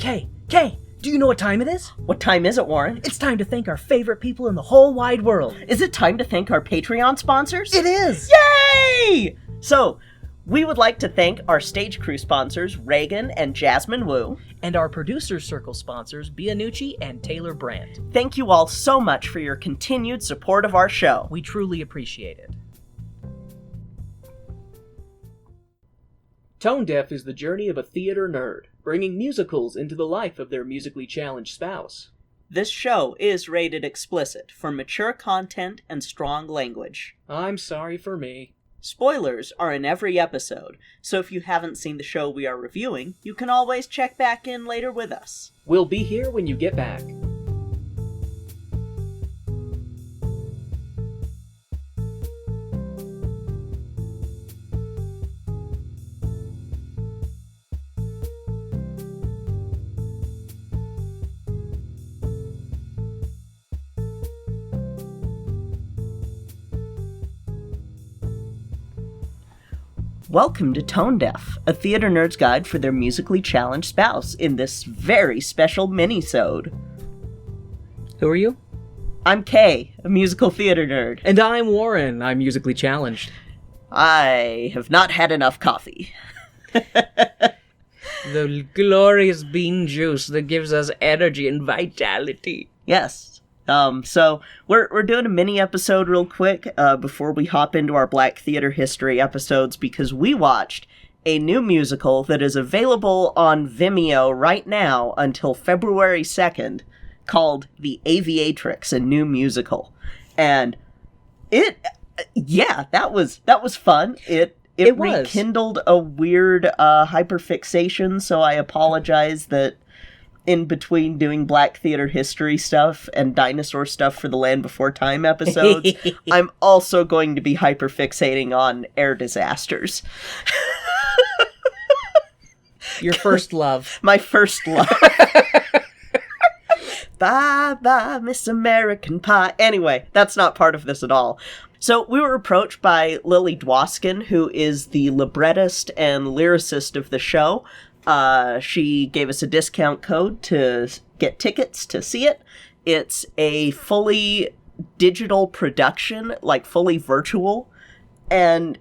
Kay, do you know what time it is? What time is it, Warren? It's time to thank our favorite people in the whole wide world. Is it time to thank our Patreon sponsors? It is! Yay! So, we would like to thank our stage crew sponsors, Reagan and Jasmine Wu. And our Producers Circle sponsors, Bianucci and Taylor Brandt. Thank you all so much for your continued support of our show. We truly appreciate it. Tone Deaf is the journey of a theater nerd, bringing musicals into the life of their musically challenged spouse. This show is rated explicit for mature content and strong language. I'm sorry for me. Spoilers are in every episode, so if you haven't seen the show we are reviewing, you can always check back in later with us. We'll be here when you get back. Welcome to Tone Deaf, a theater nerd's guide for their musically challenged spouse in this very special minisode. Who are you? I'm Kay, a musical theater nerd. And I'm Warren. I'm musically challenged. I have not had enough coffee. The glorious bean juice that gives us energy and vitality. Yes. So we're doing a mini episode real quick before we hop into our Black Theater History episodes because we watched a new musical that is available on Vimeo right now until February 2nd called The Aviatrix, a new musical. And that was fun. It rekindled a weird hyperfixation, so I apologize that in between doing Black Theater History stuff and dinosaur stuff for the Land Before Time episodes, I'm also going to be hyperfixating on air disasters. Your first love. My first love. Bye, Miss American Pie. Anyway, that's not part of this at all. So we were approached by Lily Dwoskin, who is the librettist and lyricist of the show. She gave us a discount code to get tickets to see it. It's a fully digital production, like fully virtual, and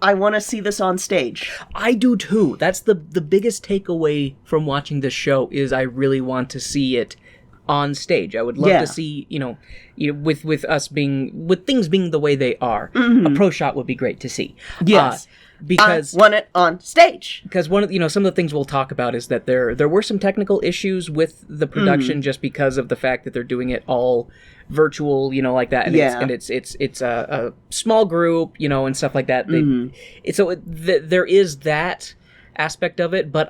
I want to see this on stage. I do too. That's the biggest takeaway from watching this show is I really want to see it on stage. I would love to see, with us being, with things being the way they are, a pro shot would be great to see. Yes. Because I want it on stage. Because one of some of the things we'll talk about is that there were some technical issues with the production just because of the fact that they're doing it all virtual, like that, and it's a small group, and stuff like that. There is that aspect of it, but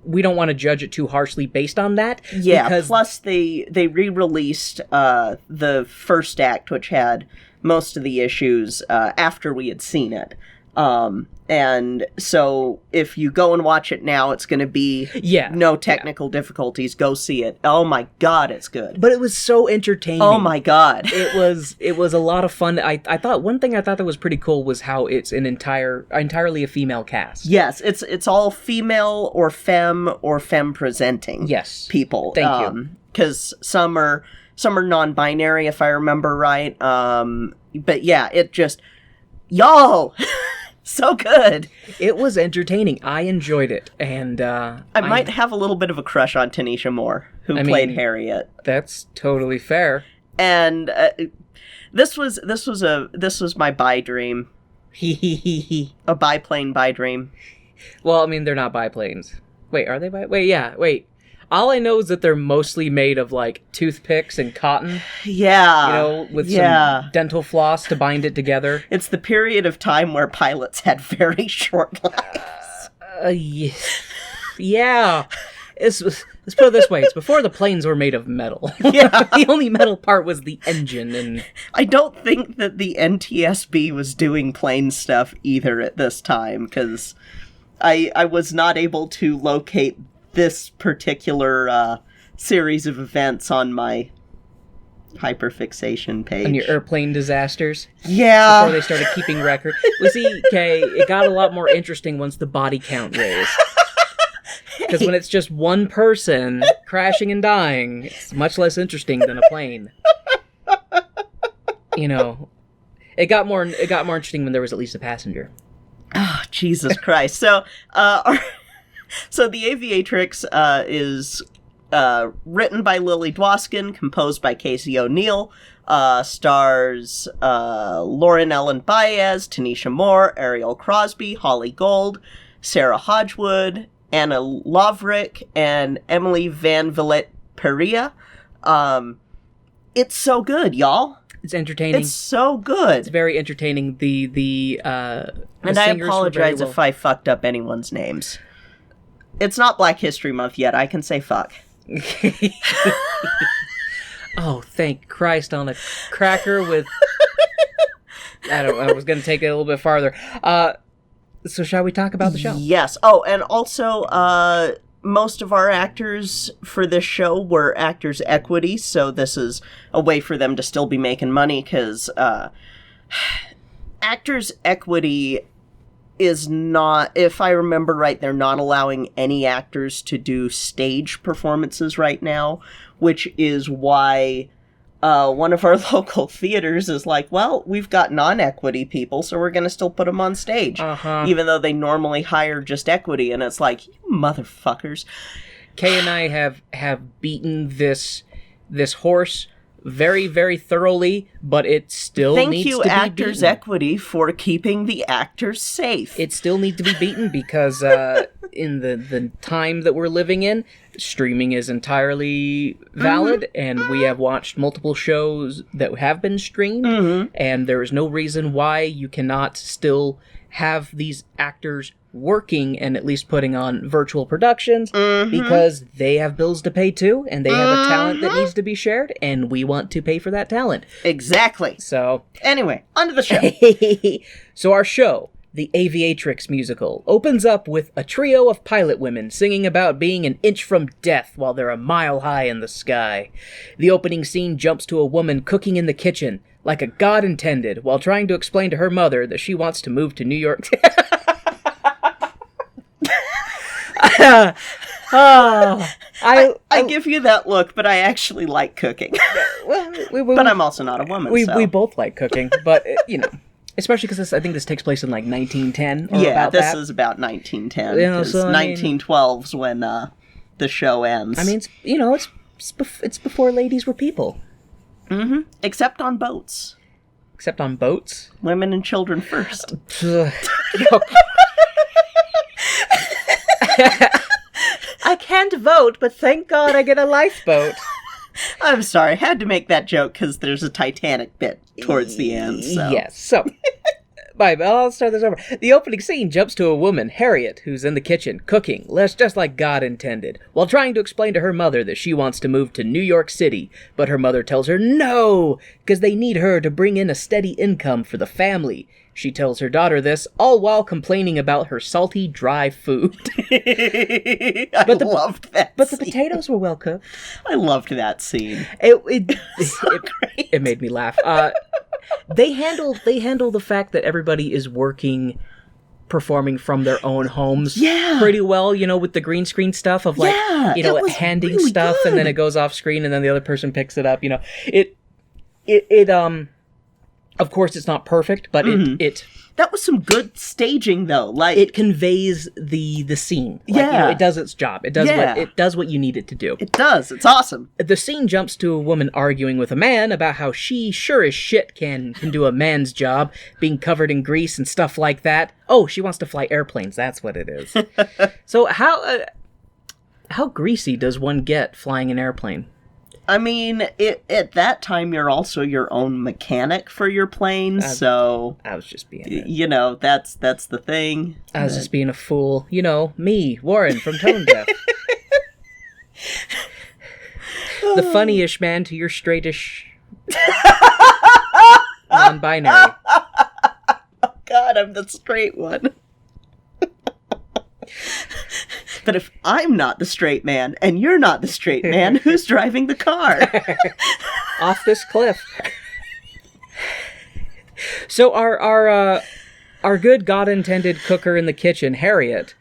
we don't want to judge it too harshly based on that. Yeah. Because plus they re-released the first act, which had most of the issues after we had seen it. And so if you go and watch it now, it's going to be no technical difficulties. Go see it. Oh my God, it's good. But it was so entertaining. Oh my God. It was a lot of fun. I thought one thing I thought that was pretty cool was how it's an entirely a female cast. Yes, it's all female or femme presenting. Yes. People. Thank you. Because some are non-binary, if I remember right. But yeah, it just, y'all. So good. It was entertaining. I enjoyed it, and I might have a little bit of a crush on Tanisha Moore, who played Harriet. That's totally fair. And this was my bi dream. A biplane bi dream. Well, they're not biplanes. Wait, are they Wait. All I know is that they're mostly made of, toothpicks and cotton. Yeah. With some dental floss to bind it together. It's the period of time where pilots had very short lives. Yeah. Let's put it this way. It's before the planes were made of metal. Yeah. The only metal part was the engine. And I don't think that the NTSB was doing plane stuff either at this time, because I was not able to locate this particular series of events on my hyperfixation page. On your airplane disasters? Yeah. Before they started keeping record. Well, see, Kay, it got a lot more interesting once the body count raised. Because when it's just one person crashing and dying, it's much less interesting than a plane. You know, it got more interesting when there was at least a passenger. Oh, Jesus Christ. So, so the Aviatrix is written by Lily Dwoskin, composed by Casey O'Neill, stars Lauren Ellen Baez, Tanisha Moore, Ariel Crosby, Holly Gold, Sarah Hodgwood, Anna Lovrick, and Emily Van Vliet Perea. It's so good, y'all. It's entertaining. It's so good. It's very entertaining. The and I apologize if I fucked up anyone's names. It's not Black History Month yet. I can say fuck. Oh, thank Christ on a cracker with... I was going to take it a little bit farther. So shall we talk about the show? Yes. Oh, and also, most of our actors for this show were Actors Equity, so this is a way for them to still be making money, because Actors Equity is not, if I remember right, they're not allowing any actors to do stage performances right now, which is why one of our local theaters is like, well, we've got non-equity people, so we're going to still put them on stage. Even though they normally hire just equity, and it's like, you motherfuckers. Kay and I have beaten this horse very, very thoroughly, but it still needs to be beaten. Thank you, Actors Equity, for keeping the actors safe. It still needs to be beaten because in the time that we're living in, streaming is entirely valid, and we have watched multiple shows that have been streamed, and there is no reason why you cannot still have these actors working and at least putting on virtual productions, because they have bills to pay too, and they have a talent that needs to be shared, and we want to pay for that talent. Exactly. So, anyway, on to the show. So our show, the Aviatrix Musical, opens up with a trio of pilot women singing about being an inch from death while they're a mile high in the sky. The opening scene jumps to a woman cooking in the kitchen, like a god intended, while trying to explain to her mother that she wants to move to New York. I give you that look, but I actually like cooking. But I'm also not a woman, so. We both like cooking, but, especially because I think this takes place in, like, 1910 or about that. Yeah, this is about 1910, because 1912's when the show ends. I mean, it's before ladies were people. Except on boats. Except on boats? Women and children first. I can't vote, but thank God I get a lifeboat. I'm sorry, I had to make that joke because there's a Titanic bit towards the end, so. Yes, so. I'll start this over. The opening scene jumps to a woman, Harriet, who's in the kitchen, cooking, just like God intended, while trying to explain to her mother that she wants to move to New York City, but her mother tells her no, because they need her to bring in a steady income for the family. She tells her daughter this, all while complaining about her salty, dry food. I loved that But scene. the potatoes were well cooked. I loved that scene. It made me laugh. They handle the fact that everybody is working, performing from their own homes pretty well, with the green screen stuff of handing really stuff good. And then it goes off screen and then the other person picks it up, of course it's not perfect, but it that was some good staging though. Like, it conveys the scene. Like, it does its job. It does what you need it to do. It does. It's awesome. The scene jumps to a woman arguing with a man about how she sure as shit can do a man's job, being covered in grease and stuff like that. Oh, she wants to fly airplanes. That's what it is. So how greasy does one get flying an airplane? I mean, at that time, you're also your own mechanic for your plane, so... I was just being... that's the thing. I was just being a fool. Me, Warren, from Tone Deaf. The funny-ish man to your straightish... non-binary. Oh, God, I'm the straight one. But if I'm not the straight man, and you're not the straight man, who's driving the car? Off this cliff. So our good God-intended cooker in the kitchen, Harriet,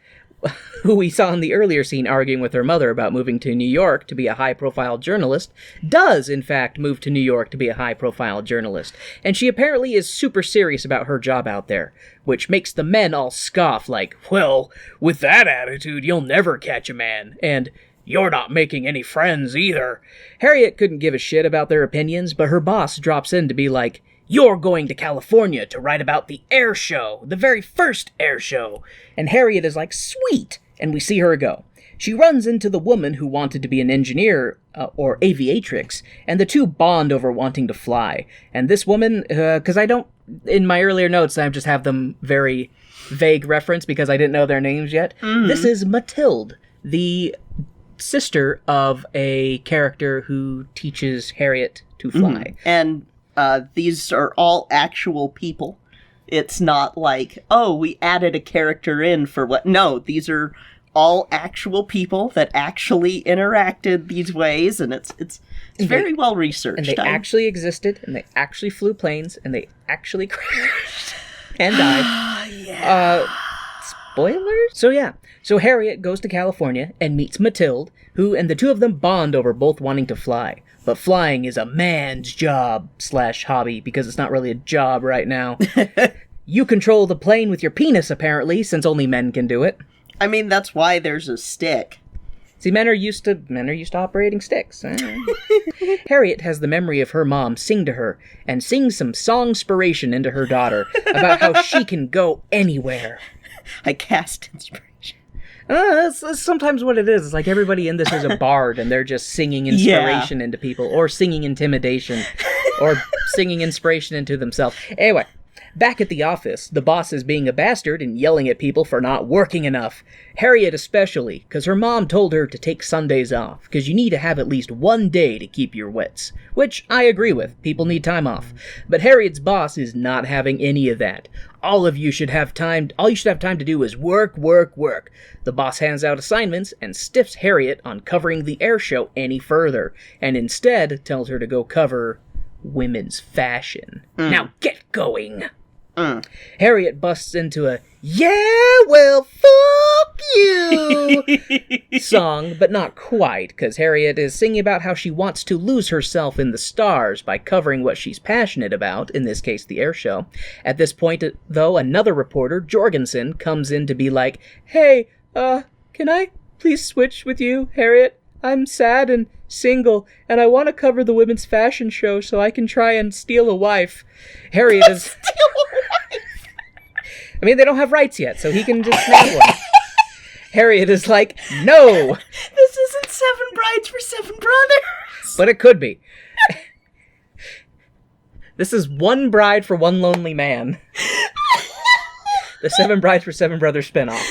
who we saw in the earlier scene arguing with her mother about moving to New York to be a high-profile journalist, does, in fact, move to New York to be a high-profile journalist. And she apparently is super serious about her job out there, which makes the men all scoff like, well, with that attitude, you'll never catch a man, and you're not making any friends either. Harriet couldn't give a shit about their opinions, but her boss drops in to be like, you're going to California to write about the air show, the very first air show. And Harriet is like, sweet, and we see her go. She runs into the woman who wanted to be an engineer, or aviatrix, and the two bond over wanting to fly. And this woman, because I don't, in my earlier notes, I just have them very vague reference because I didn't know their names yet. This is Mathilde, the sister of a character who teaches Harriet to fly. And these are all actual people. It's not like, oh, we added a character in for what? No, these are all actual people that actually interacted these ways, and it's very well researched. And they actually existed, and they actually flew planes, and they actually crashed and died. Spoilers? So Harriet goes to California and meets Mathilde, and the two of them bond over both wanting to fly. But flying is a man's job / hobby, because it's not really a job right now. You control the plane with your penis, apparently, since only men can do it. I mean, that's why there's a stick. See, men are used to operating sticks. Harriet has the memory of her mom sing to her, and sing some song-spiration into her daughter about how she can go anywhere. I cast inspiration. That's sometimes what it is. It's like everybody in this is a bard, and they're just singing inspiration into people, or singing intimidation, or singing inspiration into themselves. Anyway, back at the office, the boss is being a bastard and yelling at people for not working enough. Harriet especially, because her mom told her to take Sundays off, because you need to have at least one day to keep your wits. Which I agree with. People need time off. But Harriet's boss is not having any of that. All you should have time to do is work, work, work. The boss hands out assignments and stiffs Harriet on covering the air show any further, and instead tells her to go cover women's fashion. Now get going! Harriet busts into a, yeah, well, fuck you song, but not quite, because Harriet is singing about how she wants to lose herself in the stars by covering what she's passionate about, in this case, the air show. At this point, though, another reporter, Jorgensen, comes in to be like, hey, can I please switch with you, Harriet? I'm sad and single, and I want to cover the women's fashion show so I can try and steal a wife. Harriet is... Steal a wife? I mean, they don't have rights yet, so he can just have one. Harriet is like, no! This isn't 7 Brides for 7 Brothers! But it could be. This is One Bride for One Lonely Man. The 7 Brides for 7 Brothers spinoff.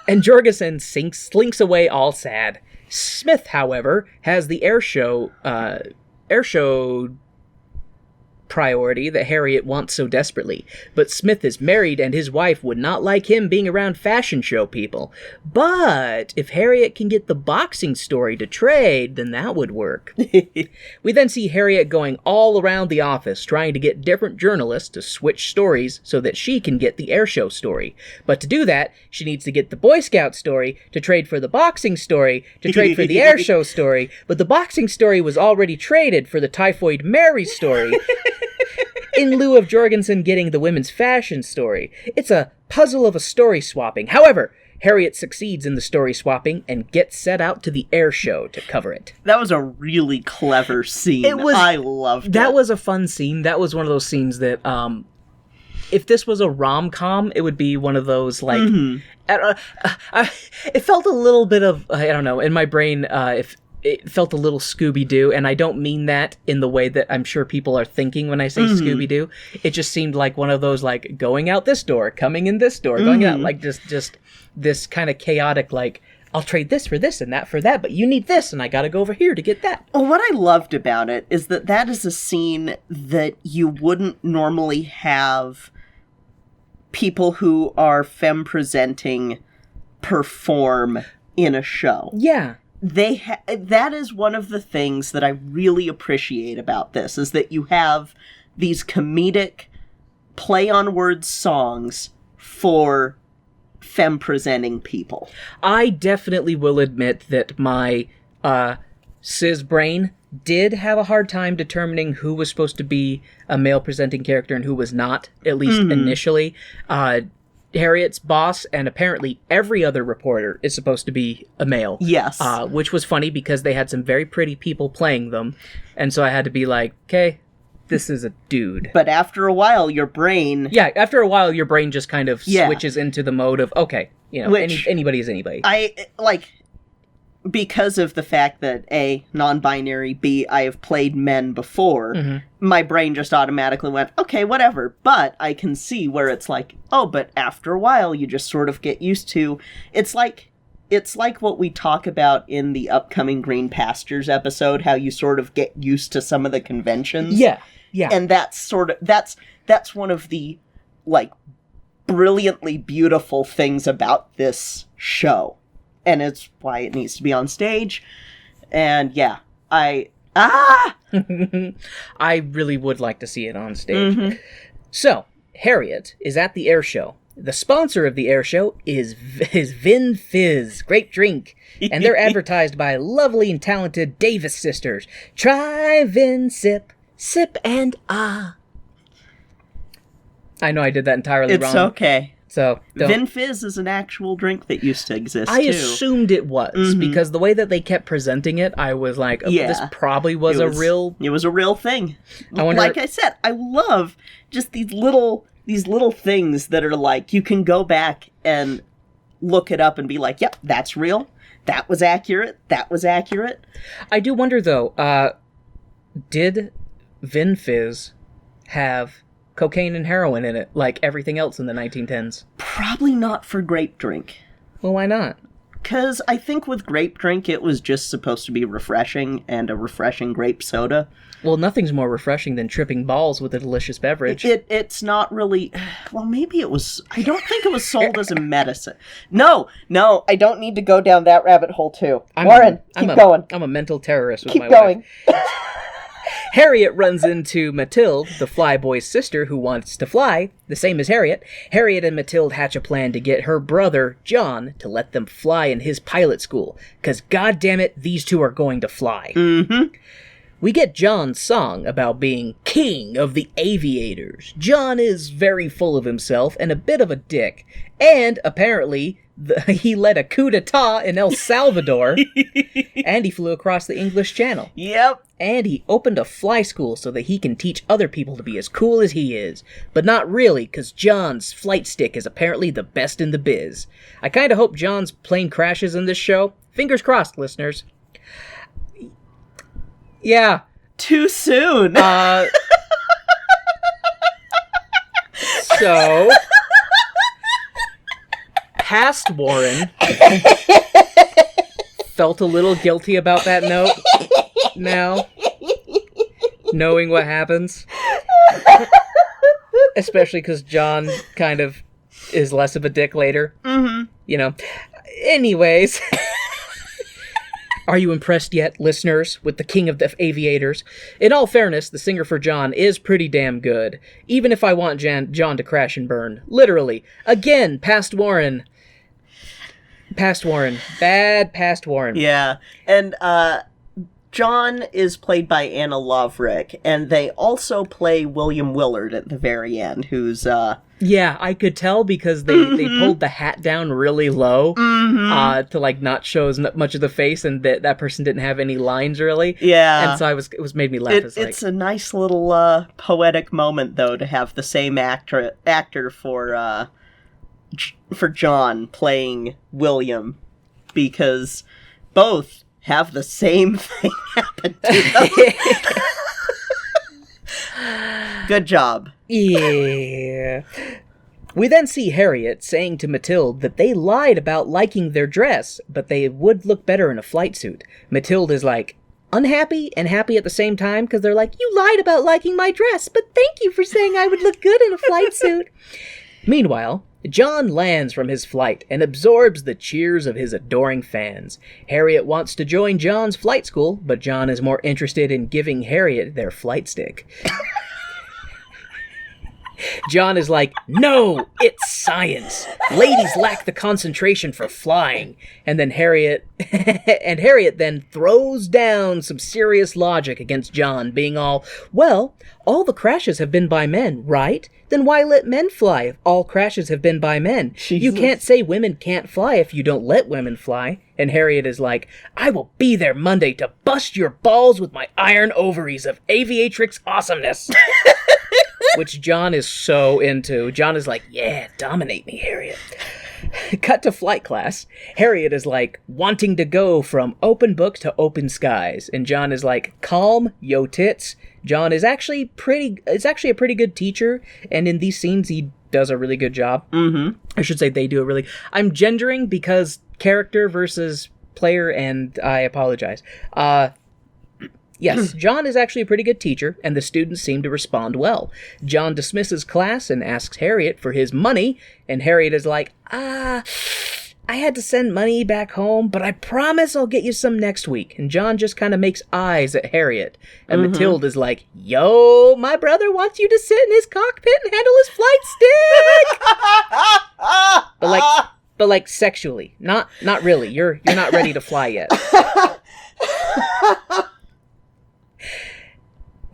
And Jorgensen slinks away all sad. Smith, however, has the air show priority that Harriet wants so desperately. But Smith is married, and his wife would not like him being around fashion show people. But if Harriet can get the boxing story to trade, then that would work. We then see Harriet going all around the office, trying to get different journalists to switch stories so that she can get the air show story. But to do that, she needs to get the Boy Scout story to trade for the boxing story, to trade for the air show story. But the boxing story was already traded for the Typhoid Mary story. In lieu of Jorgensen getting the women's fashion story. It's a puzzle of a story swapping. However, Harriet succeeds in the story swapping and gets set out to the air show to cover it. That was a really clever scene. I loved it. That was a fun scene. That was one of those scenes that, if this was a rom-com, it would be one of those, like... it felt a little bit of, I don't know, in my brain, it felt a little Scooby-Doo, and I don't mean that in the way that I'm sure people are thinking when I say Scooby-Doo. It just seemed like one of those, like, going out this door, coming in this door, going out, like, just this kind of chaotic, like, I'll trade this for this and that for that, but you need this, and I gotta go over here to get that. Well, what I loved about it is that is a scene that you wouldn't normally have people who are femme-presenting perform in a show. Yeah. That is one of the things that I really appreciate about this, is that you have these comedic play-on-words songs for femme-presenting people. I definitely will admit that my cis brain did have a hard time determining who was supposed to be a male-presenting character and who was not, at least initially. Harriet's boss and apparently every other reporter is supposed to be a male. Yes. Which was funny because they had some very pretty people playing them. And so I had to be like, okay, this is a dude. But after a while, your brain... Yeah, after a while, your brain just kind of switches into the mode of, okay, you know, anybody is anybody. Because of the fact that A, non-binary, B, I have played men before, my brain just automatically went, okay, whatever. But I can see where it's like, oh, but after a while, you just sort of get used to... It's like what we talk about in the upcoming Green Pastures episode, how you sort of get used to some of the conventions. Yeah. And that's one of the, like, brilliantly beautiful things about this show. And it's why it needs to be on stage. And yeah, I really would like to see it on stage. So, Harriet is at the air show. The sponsor of the air show is Vin Fizz, great drink. And they're advertised by lovely and talented Davis sisters. Try Vin Sip, sip and ah. I know I did that entirely wrong. It's okay. So Vin Fizz is an actual drink that used to exist, I assumed it was, because the way that they kept presenting it, I was like, oh, this probably was a real... It was a real thing. I wonder... Like I said, I love just these little things that are like, you can go back and look it up and be like, yep, that's real. That was accurate. That was accurate. I do wonder, though, did Vin Fizz have cocaine and heroin in it, like everything else in the 1910s? Probably not for grape drink. Well, why not? Because I think with grape drink, it was just supposed to be refreshing, and a refreshing grape soda. Well, nothing's more refreshing than tripping balls with a delicious beverage. It's not really... Well, maybe it was... I don't think it was sold as a medicine. No, I don't need to go down that rabbit hole, too. Warren, keep going. I'm a mental terrorist with keep my going. wife. Harriet runs into Mathilde, the flyboy's sister who wants to fly, the same as Harriet. Harriet and Mathilde hatch a plan to get her brother, John, to let them fly in his pilot school, because goddammit, these two are going to fly. We get John's song about being king of the aviators. John is very full of himself and a bit of a dick, and apparently... he led a coup d'etat in El Salvador, and he flew across the English Channel. Yep. And he opened a fly school so that he can teach other people to be as cool as he is. But not really, because John's flight stick is apparently the best in the biz. I kind of hope John's plane crashes in this show. Fingers crossed, listeners. Yeah. Too soon. So... Past Warren felt a little guilty about that note now, knowing what happens. Especially because John kind of is less of a dick later. You know. Anyways. Are you impressed yet, listeners, with the king of the aviators? In all fairness, the singer for John is pretty damn good. Even if I want John to crash and burn. Literally. Again, Past Warren. Past Warren. Bad Past Warren. Yeah. And, John is played by Anna Lovrick, and they also play William Willard at the very end, who's, Yeah, I could tell because they pulled the hat down really low to, like, not show as much of the face, and that person didn't have any lines, really. Yeah. And so it was made me laugh. It's a nice little, poetic moment, though, to have the same actor for John playing William, because both have the same thing happen to them. Good job. Yeah. We then see Harriet saying to Mathilde that they lied about liking their dress, but they would look better in a flight suit. Mathilde is like, unhappy and happy at the same time, because they're like, you lied about liking my dress, but thank you for saying I would look good in a flight suit. Meanwhile, John lands from his flight and absorbs the cheers of his adoring fans. Harriet wants to join John's flight school, but John is more interested in giving Harriet their flight stick. John is like, no, it's science. Ladies lack the concentration for flying. And then Harriet then throws down some serious logic against John, being all, well, all the crashes have been by men, right? Then why let men fly if all crashes have been by men? Jesus. You can't say women can't fly if you don't let women fly. And Harriet is like, I will be there Monday to bust your balls with my iron ovaries of aviatrix awesomeness. Which John is so into. John is like, yeah, dominate me, Harriet. Cut to flight class. Harriet is like, wanting to go from open book to open skies. And John is like, calm, yo tits. John is actually a pretty good teacher. And in these scenes, he does a really good job. Mm-hmm. I should say they do a really... I'm gendering because character versus player, and I apologize. Yes, John is actually a pretty good teacher, and the students seem to respond well. John dismisses class and asks Harriet for his money, and Harriet is like, I had to send money back home, but I promise I'll get you some next week. And John just kind of makes eyes at Harriet, and Matilda is like, yo, my brother wants you to sit in his cockpit and handle his flight stick! but like sexually, not really. You're not ready to fly yet.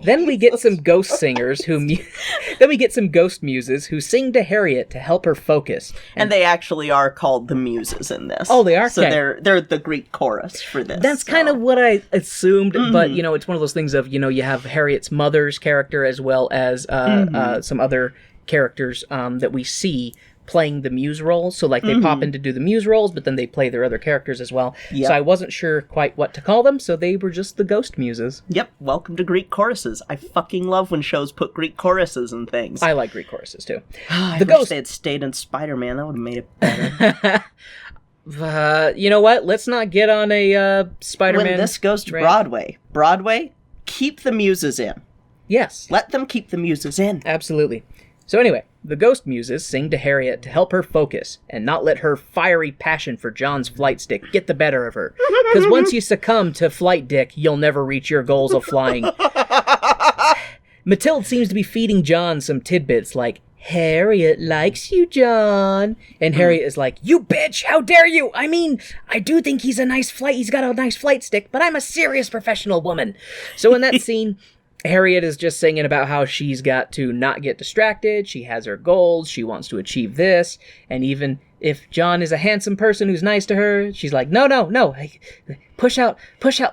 Then we get some ghost singers then we get some ghost muses who sing to Harriet to help her focus. And they actually are called the muses in this. Oh, they are? So they're the Greek chorus for this. That's kind of what I assumed, but, it's one of those things of, you have Harriet's mother's character as well as some other characters that we see playing the muse roles. So, they pop in to do the muse roles, but then they play their other characters as well. Yep. So I wasn't sure quite what to call them, so they were just the ghost muses. Yep. Welcome to Greek choruses. I fucking love when shows put Greek choruses and things. I like Greek choruses, too. I wish they had stayed in Spider-Man. That would have made it better. You know what? Let's not get on a Spider-Man... When this goes to Broadway, keep the muses in. Yes. Let them keep the muses in. Absolutely. So anyway, the ghost muses sing to Harriet to help her focus and not let her fiery passion for John's flight stick get the better of her. Because once you succumb to flight dick, you'll never reach your goals of flying. Matilda seems to be feeding John some tidbits like, Harriet likes you, John. And Harriet is like, you bitch, how dare you? I mean, I do think he's got a nice flight stick, but I'm a serious professional woman. So in that scene... Harriet is just singing about how she's got to not get distracted, she has her goals, she wants to achieve this, and even if John is a handsome person who's nice to her, she's like, no, push out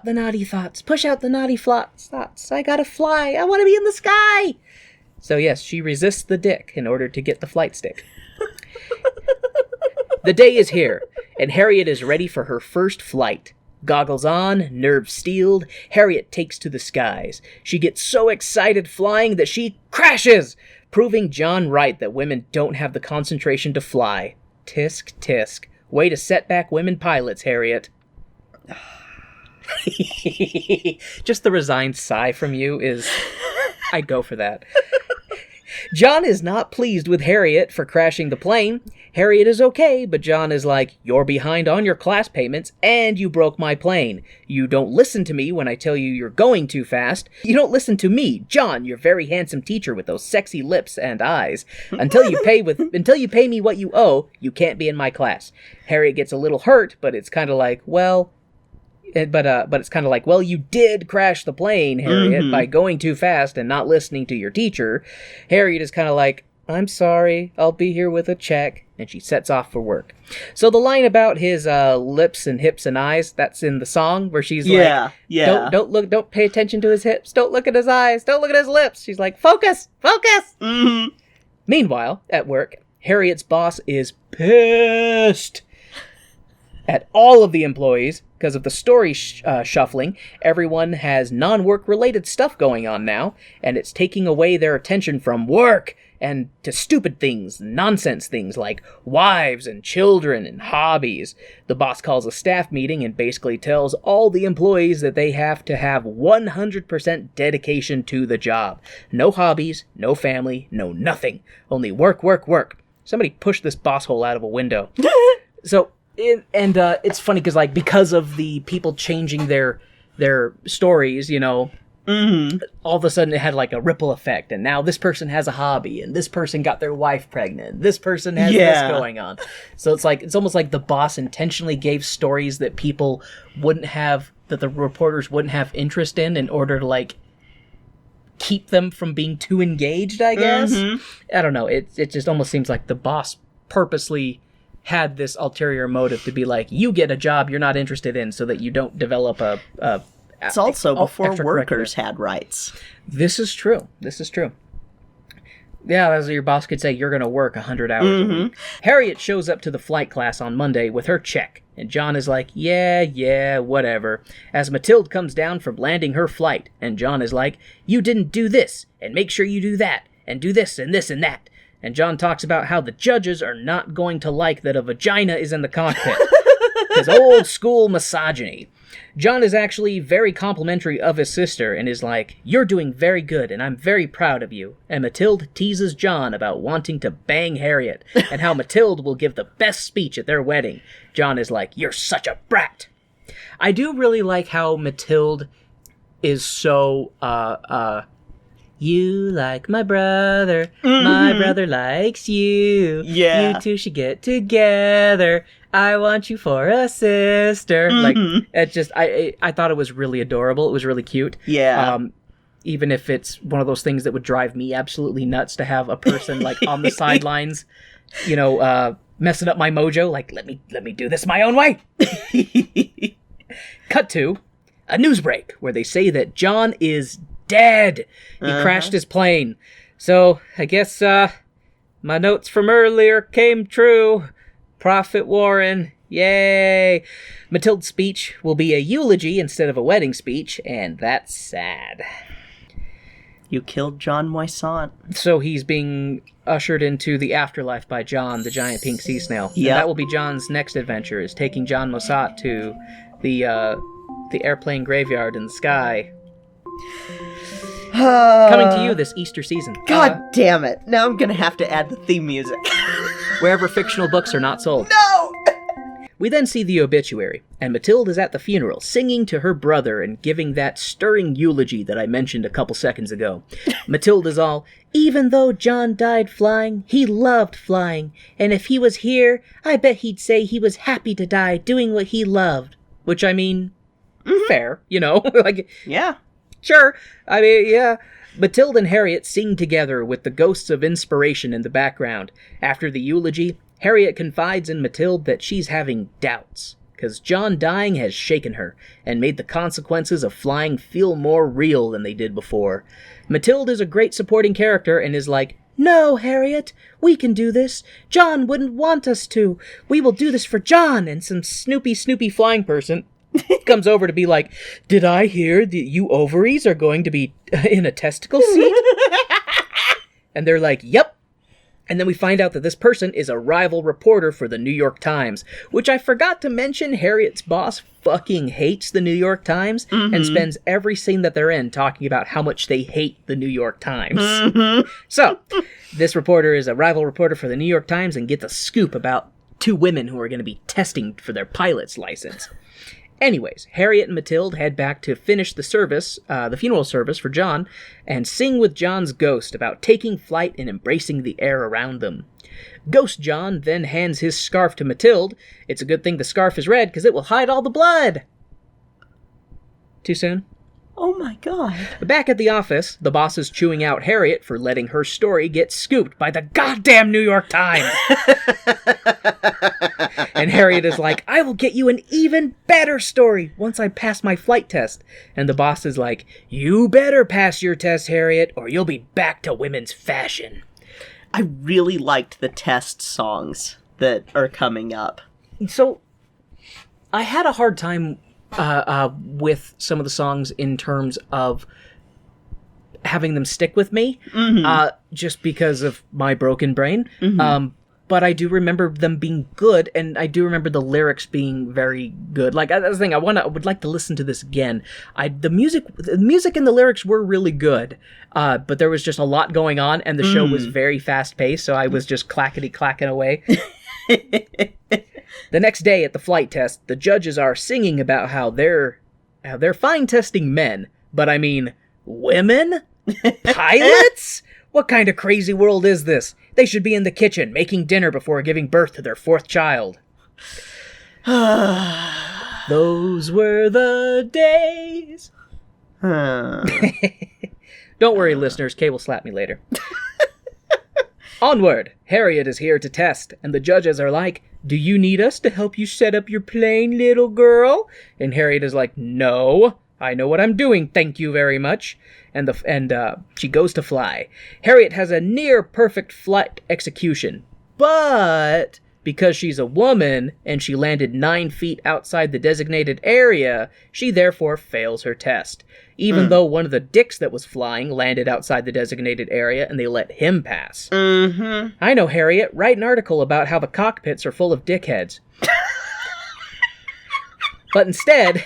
the naughty thoughts, push out the naughty thoughts, I gotta fly, I want to be in the sky! So yes, she resists the dick in order to get the flight stick. The day is here, and Harriet is ready for her first flight. Goggles on, nerves steeled, Harriet takes to the skies. She gets so excited flying that she crashes, proving John right that women don't have the concentration to fly. Tisk, tisk. Way to set back women pilots, Harriet. Just the resigned sigh from you is... I'd go for that. John is not pleased with Harriet for crashing the plane. Harriet is okay, but John is like, you're behind on your class payments, and you broke my plane. You don't listen to me when I tell you you're going too fast. You don't listen to me, John, your very handsome teacher with those sexy lips and eyes. Until you pay me what you owe, you can't be in my class. Harriet gets a little hurt, but it's kind of like, well... But it's kind of like, well, you did crash the plane, Harriet, by going too fast and not listening to your teacher. Harriet is kind of like, I'm sorry, I'll be here with a check. And she sets off for work. So the line about his lips and hips and eyes, that's in the song where she's like, don't pay attention to his hips, don't look at his eyes, don't look at his lips. She's like, focus. Meanwhile, at work, Harriet's boss is pissed at all of the employees. Because of the story shuffling, everyone has non-work related stuff going on now, and it's taking away their attention from work and to stupid things, nonsense things like wives and children and hobbies. The boss calls a staff meeting and basically tells all the employees that they have to have 100% dedication to the job. No hobbies, no family, no nothing. Only work, work, work. Somebody pushed this boss hole out of a window. So... it's funny because of the people changing their stories, all of a sudden it had like a ripple effect, and now this person has a hobby, and this person got their wife pregnant, this person has this going on. So it's almost like the boss intentionally gave stories that people wouldn't have, that the reporters wouldn't have interest in order to like keep them from being too engaged, I guess. I don't know, it just almost seems like the boss purposely had this ulterior motive to be like, you get a job you're not interested in so that you don't develop a it's also before workers had rights. This is true. Yeah, as your boss could say, you're going to work 100 hours a week. Harriet shows up to the flight class on Monday with her check, and John is like, yeah, whatever, as Mathilde comes down from landing her flight, and John is like, you didn't do this, and make sure you do that, and do this and this and that. And John talks about how the judges are not going to like that a vagina is in the cockpit. Because old school misogyny. John is actually very complimentary of his sister and is like, you're doing very good and I'm very proud of you. And Mathilde teases John about wanting to bang Harriet and how Mathilde will give the best speech at their wedding. John is like, you're such a brat. I do really like how Mathilde is so, you like my brother, my brother likes you. You two should get together. I want you for a sister. Like, it just, I thought it was really adorable. It was really cute. Yeah. Even if it's one of those things that would drive me absolutely nuts to have a person like on the sidelines, you know, messing up my mojo. Like, let me do this my own way. Cut to a news break where they say that John is dead. He crashed his plane. So I guess my notes from earlier came true. Prophet Warren, yay! Mathilde's speech will be a eulogy instead of a wedding speech, and that's sad. You killed John Moisant. So he's being ushered into the afterlife by John, the giant pink sea snail. Yeah, that will be John's next adventure, is taking John Moisant to the airplane graveyard in the sky. Coming to you this Easter season. God damn it. Now I'm gonna have to add the theme music. Wherever fictional books are not sold. No! We then see the obituary, and Mathilde is at the funeral, singing to her brother and giving that stirring eulogy that I mentioned a couple seconds ago. Mathilde is all, even though John died flying, he loved flying, and if he was here, I bet he'd say he was happy to die doing what he loved. Which, I mean, fair, you know? Like, yeah. Sure. I mean, yeah. Mathilde and Harriet sing together with the ghosts of inspiration in the background. After the eulogy, Harriet confides in Mathilde that she's having doubts, because John dying has shaken her, and made the consequences of flying feel more real than they did before. Mathilde is a great supporting character and is like, no, Harriet, we can do this. John wouldn't want us to. We will do this for John. And some snoopy flying person comes over to be like, did I hear that you ovaries are going to be in a testicle seat? And they're like, yep. And then we find out that this person is a rival reporter for the New York Times, which I forgot to mention. Harriet's boss fucking hates the New York Times and spends every scene that they're in talking about how much they hate the New York Times. So, this reporter is a rival reporter for the New York Times and gets a scoop about two women who are going to be testing for their pilot's license. Anyways, Harriet and Mathilde head back to finish the service, the funeral service for John, and sing with John's ghost about taking flight and embracing the air around them. Ghost John then hands his scarf to Mathilde. It's a good thing the scarf is red, because it will hide all the blood. Too soon? Oh my god. Back at the office, the boss is chewing out Harriet for letting her story get scooped by the goddamn New York Times. And Harriet is like, I will get you an even better story once I pass my flight test. And the boss is like, you better pass your test, Harriet, or you'll be back to women's fashion. I really liked the test songs that are coming up. So, I had a hard time with some of the songs in terms of having them stick with me, just because of my broken brain. But I do remember them being good, and I do remember the lyrics being very good. Like, that's the thing, I would like to listen to this again. The music and the lyrics were really good, but there was just a lot going on, and the show was very fast-paced, so I was just clackety-clacking away. The next day at the flight test, the judges are singing about how they're fine testing men, but I mean, Women? Pilots? What kind of crazy world is this? They should be in the kitchen making dinner before giving birth to their 4th child. Those were the days. Don't worry, listeners. Kay will slap me later. Onward! Harriet is here to test, and the judges are like, do you need us to help you set up your plane, little girl? And Harriet is like, no, I know what I'm doing, thank you very much. And she goes to fly. Harriet has a near-perfect flight execution, but because she's a woman and she landed 9 feet outside the designated area, she therefore fails her test. Even though one of the dicks that was flying landed outside the designated area and they let him pass. Mm-hmm. I know, Harriet. Write an article about how the cockpits are full of dickheads. But instead,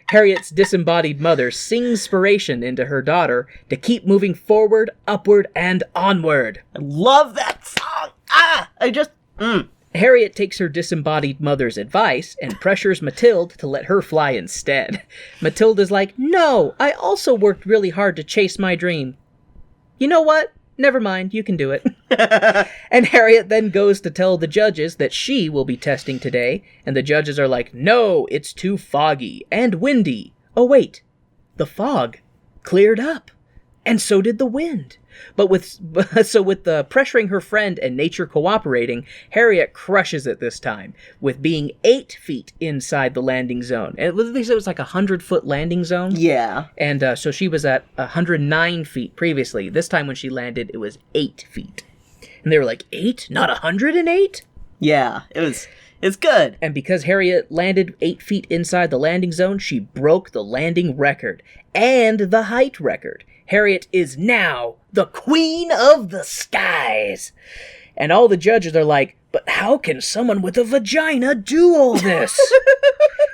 Harriet's disembodied mother sings inspiration into her daughter to keep moving forward, upward, and onward. I love that song. Harriet takes her disembodied mother's advice and pressures Mathilde to let her fly instead. Mathilde is like, no, I also worked really hard to chase my dream. You know what? Never mind, you can do it. And Harriet then goes to tell the judges that she will be testing today, and the judges are like, no, it's too foggy and windy. Oh wait, the fog cleared up, and so did the wind. But with the pressuring her friend and nature cooperating, Harriet crushes it this time, with being 8 feet inside the landing zone. And they said it was like a 100-foot landing zone. Yeah. And so she was at 109 feet previously. This time when she landed, it was 8 feet. And they were like, 8? Not 108? Yeah, it's good. And because Harriet landed 8 feet inside the landing zone, she broke the landing record and the height record. Harriet is now the queen of the skies. And all the judges are like, but how can someone with a vagina do all this?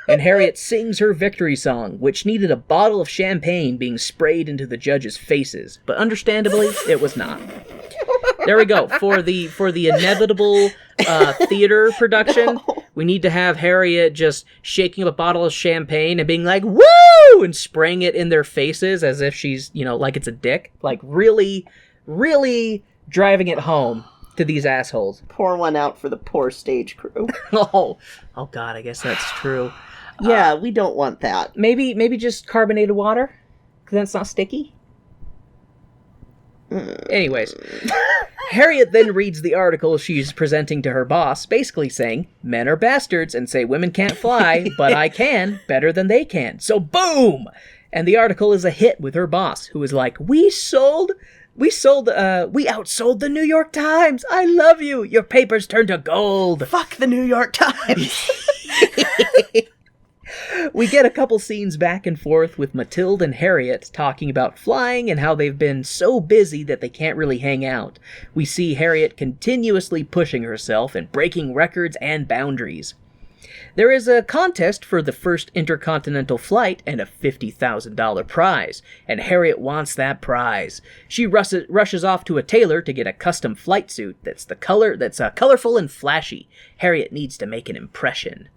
And Harriet sings her victory song, which needed a bottle of champagne being sprayed into the judges' faces. But understandably, it was not. There we go. For the inevitable theater production, we need to have Harriet just shaking up a bottle of champagne and being like, woo! And spraying it in their faces as if she's, like it's a dick. Like, really, really driving it home to these assholes. Pour one out for the poor stage crew. Oh God, I guess that's true. Yeah, we don't want that. Maybe just carbonated water, because then it's not sticky. Anyways, Harriet then reads the article she's presenting to her boss, basically saying, men are bastards and say women can't fly, but I can, better than they can. So boom! And the article is a hit with her boss, who is like, we outsold the New York Times. I love you. Your papers turned to gold. Fuck the New York Times. We get a couple scenes back and forth with Mathilde and Harriet talking about flying and how they've been so busy that they can't really hang out. We see Harriet continuously pushing herself and breaking records and boundaries. There is a contest for the first intercontinental flight and a $50,000 prize, and Harriet wants that prize. She rushes off to a tailor to get a custom flight suit that's colorful and flashy. Harriet needs to make an impression.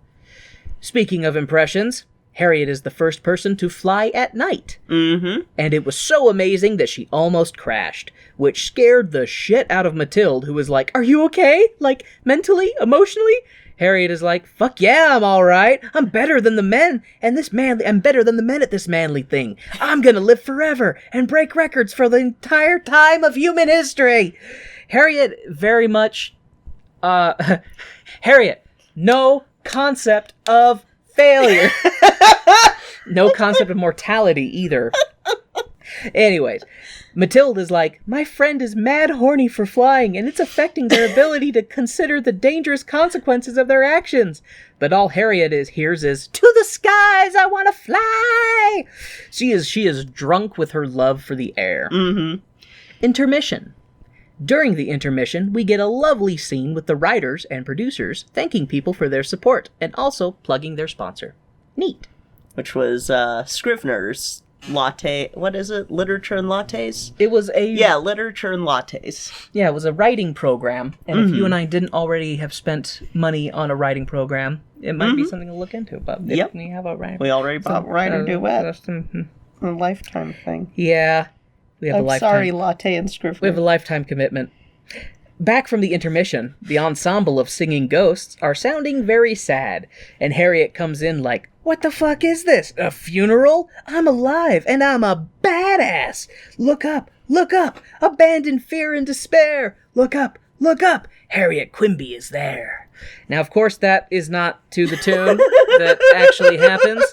Speaking of impressions, Harriet is the first person to fly at night. Mm-hmm. And it was so amazing that she almost crashed, which scared the shit out of Mathilde, who was like, are you okay? Like, mentally? Emotionally? Harriet is like, fuck yeah, I'm alright. I'm better than the men, I'm better than the men at this manly thing. I'm gonna live forever and break records for the entire time of human history. Harriet very much, Harriet, no concept of failure. No concept of mortality either. Anyways, Mathilde is like, my friend is mad horny for flying, and it's affecting their ability to consider the dangerous consequences of their actions. But all Harriet hears is, to the skies, I want to fly! She is drunk with her love for the air. Mm-hmm. Intermission. During the intermission, we get a lovely scene with the writers and producers thanking people for their support, and also plugging their sponsor. Neat. Which was Scrivener's latte. What is it? Literature and lattes? It was literature and lattes. Yeah, it was a writing program, and if you and I didn't already have spent money on a writing program, it might be something to look into. But yep. we have a writer. We already bought Writer Duet. A lifetime thing. Yeah. We have a lifetime. Sorry, Latte and Scrivener. We have a lifetime commitment. Back from the intermission, the ensemble of singing ghosts are sounding very sad, and Harriet comes in like, "What the fuck is this? A funeral? I'm alive, and I'm a badass! Look up! Look up! Abandon fear and despair! Look up! Look up! Harriet Quimby is there!" Now, of course, that is not to the tune that actually happens,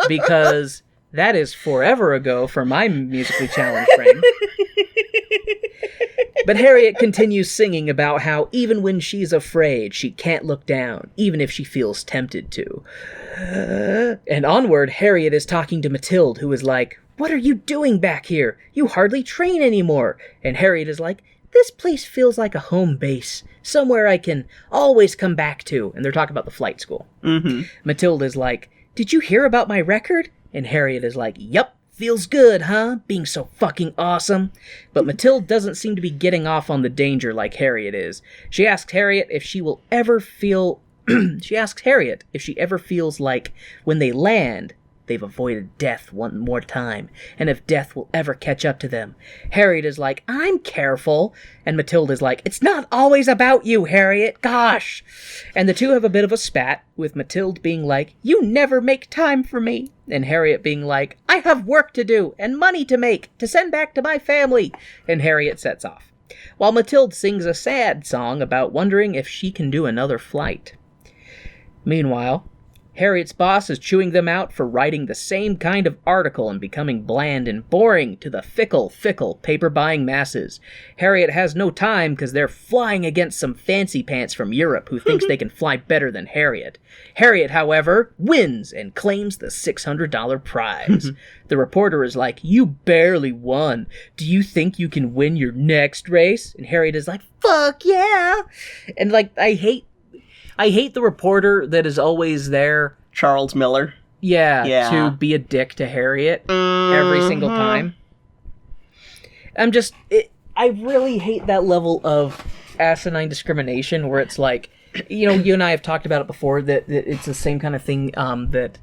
because that is forever ago for my musically challenged frame. But Harriet continues singing about how even when she's afraid, she can't look down, even if she feels tempted to. And onward, Harriet is talking to Mathilde, who is like, "What are you doing back here? You hardly train anymore." And Harriet is like, "This place feels like a home base, somewhere I can always come back to." And they're talking about the flight school. Mm-hmm. Mathilde is like, "Did you hear about my record?" And Harriet is like, "Yup. Feels good, huh? Being so fucking awesome." But Mathilde doesn't seem to be getting off on the danger like Harriet is. She asks Harriet if she will ever feel... she asks Harriet if she ever feels like when they land, they've avoided death one more time, and if death will ever catch up to them. Harriet is like, "I'm careful." And Mathilde is like, "It's not always about you, Harriet. Gosh." And the two have a bit of a spat, with Mathilde being like, "You never make time for me." And Harriet being like, "I have work to do, and money to make, to send back to my family." And Harriet sets off, while Mathilde sings a sad song about wondering if she can do another flight. Meanwhile, Harriet's boss is chewing them out for writing the same kind of article and becoming bland and boring to the fickle paper-buying masses. Harriet has no time because they're flying against some fancy pants from Europe who thinks they can fly better than Harriet. Harriet, however, wins and claims the $600 prize. The reporter is like, "You barely won. Do you think you can win your next race?" And Harriet is like, "Fuck yeah!" And like, I hate the reporter that is always there. Charles Miller. Yeah. To be a dick to Harriet every single time. I really hate that level of asinine discrimination where it's like, you and I have talked about it before, that it's the same kind of thing that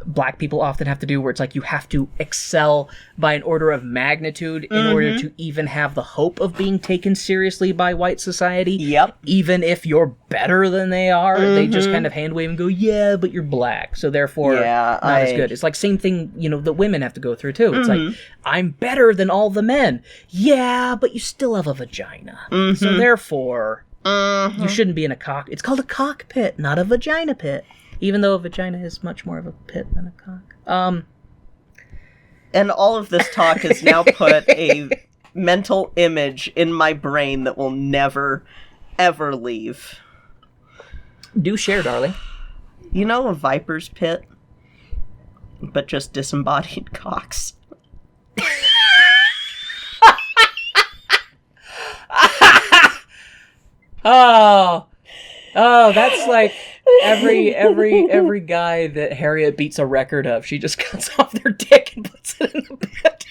Black people often have to do, where it's like you have to excel by an order of magnitude in order to even have the hope of being taken seriously by white society. Yep. Even if you're better than they are, they just kind of hand wave and go, "Yeah, but you're Black, so therefore not as good." It's like same thing, that women have to go through too. It's like, "I'm better than all the men." "Yeah, but you still have a vagina. So therefore, you shouldn't be in a It's called a cockpit, not a vagina pit. Even though a vagina is much more of a pit than a cock. And all of this talk has now put a mental image in my brain that will never, ever leave. Do share, darling. You know a viper's pit? But just disembodied cocks. Oh, that's like every guy that Harriet beats a record of. She just cuts off their dick and puts it in the pit.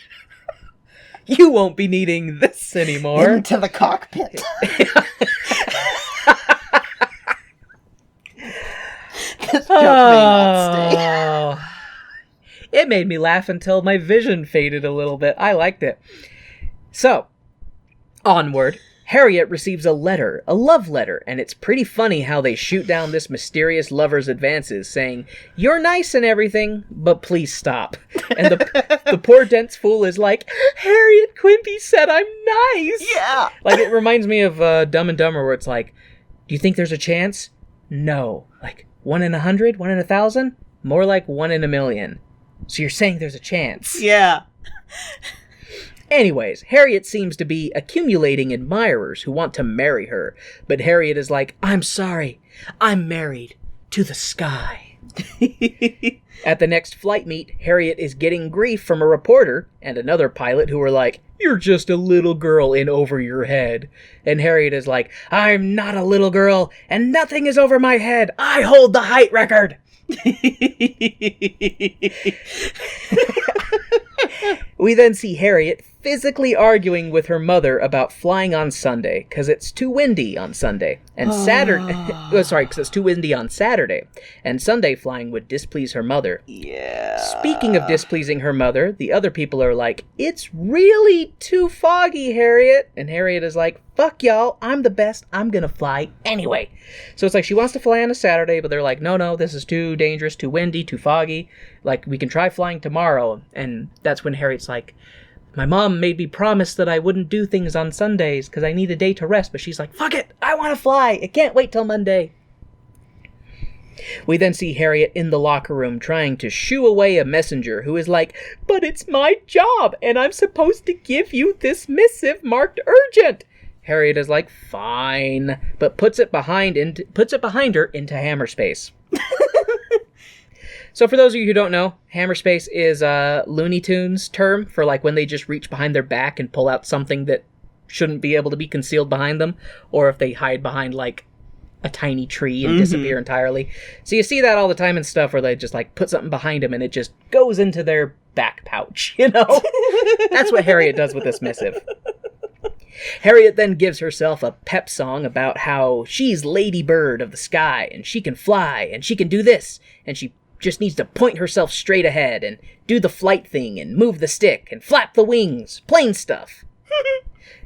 You won't be needing this anymore. Into the cockpit. This joke may not stay. It made me laugh until my vision faded a little bit. I liked it. So, onward. Harriet receives a love letter, and it's pretty funny how they shoot down this mysterious lover's advances, saying, "You're nice and everything, but please stop." And the poor dense fool is like, "Harriet Quimby said I'm nice." Yeah. Like, it reminds me of Dumb and Dumber, where it's like, "Do you think there's a chance?" "No." Like, 1 in 100? 1 in 1,000? More like 1 in a million. So you're saying there's a chance. Yeah. Anyways, Harriet seems to be accumulating admirers who want to marry her, but Harriet is like, "I'm sorry, I'm married to the sky." At the next flight meet, Harriet is getting grief from a reporter and another pilot who are like, "You're just a little girl in over your head." And Harriet is like, "I'm not a little girl, and nothing is over my head. I hold the height record." We then see Harriet physically arguing with her mother about flying on Sunday, because it's too windy on Sunday. And Saturday... because it's too windy on Saturday. And Sunday flying would displease her mother. Yeah. Speaking of displeasing her mother, the other people are like, it's really too foggy, Harriet. And Harriet is like, fuck y'all, I'm the best, I'm gonna fly anyway. So it's like she wants to fly on a Saturday, but they're like, no, this is too dangerous, too windy, too foggy. Like, we can try flying tomorrow. And that's when Harriet's like, my mom made me promise that I wouldn't do things on Sundays because I need a day to rest. But she's like, fuck it, I want to fly. I can't wait till Monday. We then see Harriet in the locker room trying to shoo away a messenger who is like, but it's my job and I'm supposed to give you this missive marked urgent. Harriet is like, fine, but puts it behind her into hammerspace. So for those of you who don't know, hammerspace is a Looney Tunes term for like when they just reach behind their back and pull out something that shouldn't be able to be concealed behind them, or if they hide behind like a tiny tree and disappear entirely. So you see that all the time in stuff where they just like put something behind them and it just goes into their back pouch, you know? That's what Harriet does with this missive. Harriet then gives herself a pep song about how she's Lady Bird of the sky and she can fly and she can do this and she just needs to point herself straight ahead and do the flight thing and move the stick and flap the wings. Plain stuff.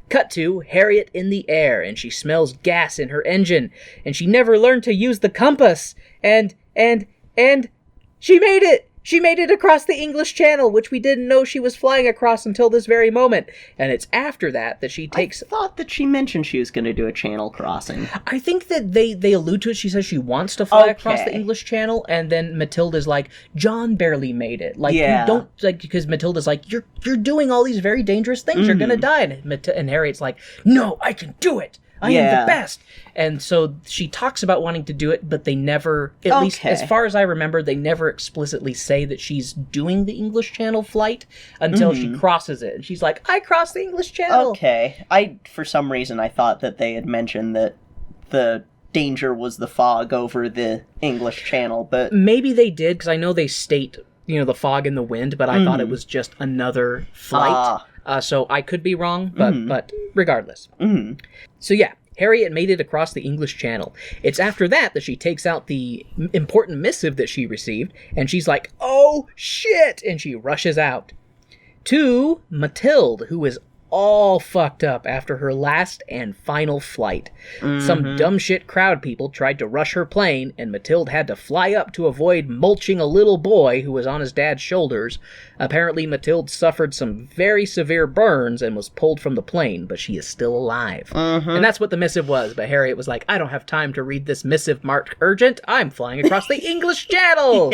Cut to Harriet in the air, and she smells gas in her engine, and she never learned to use the compass, and she made it! She made it across the English Channel, which we didn't know she was flying across until this very moment. And it's after that that she takes... I thought that she mentioned she was going to do a channel crossing. I think that they allude to it. She says she wants to fly across the English Channel, and then Matilda's like, John barely made it. Like, you don't... like, because Matilda's like, you're doing all these very dangerous things. You're going to die. And Harriet's like, no, I can do it. I am the best. And so she talks about wanting to do it, but they never, at least as far as I remember, they never explicitly say that she's doing the English Channel flight until she crosses it. And she's like, I crossed the English Channel. Okay. For some reason, I thought that they had mentioned that the danger was the fog over the English Channel, but... Maybe they did, because I know they state, the fog and the wind, but I thought it was just another flight. So I could be wrong, but regardless. So yeah, Harriet made it across the English Channel. It's after that she takes out the important missive that she received, and she's like, oh shit, and she rushes out. To Matilde, who is all fucked up after her last and final flight. Some dumb shit crowd people tried to rush her plane, and Matilde had to fly up to avoid mulching a little boy who was on his dad's shoulders. Apparently, Matilde suffered some very severe burns and was pulled from the plane, but she is still alive. And that's what the missive was, but Harriet was like, I don't have time to read this missive marked urgent. I'm flying across the English Channel!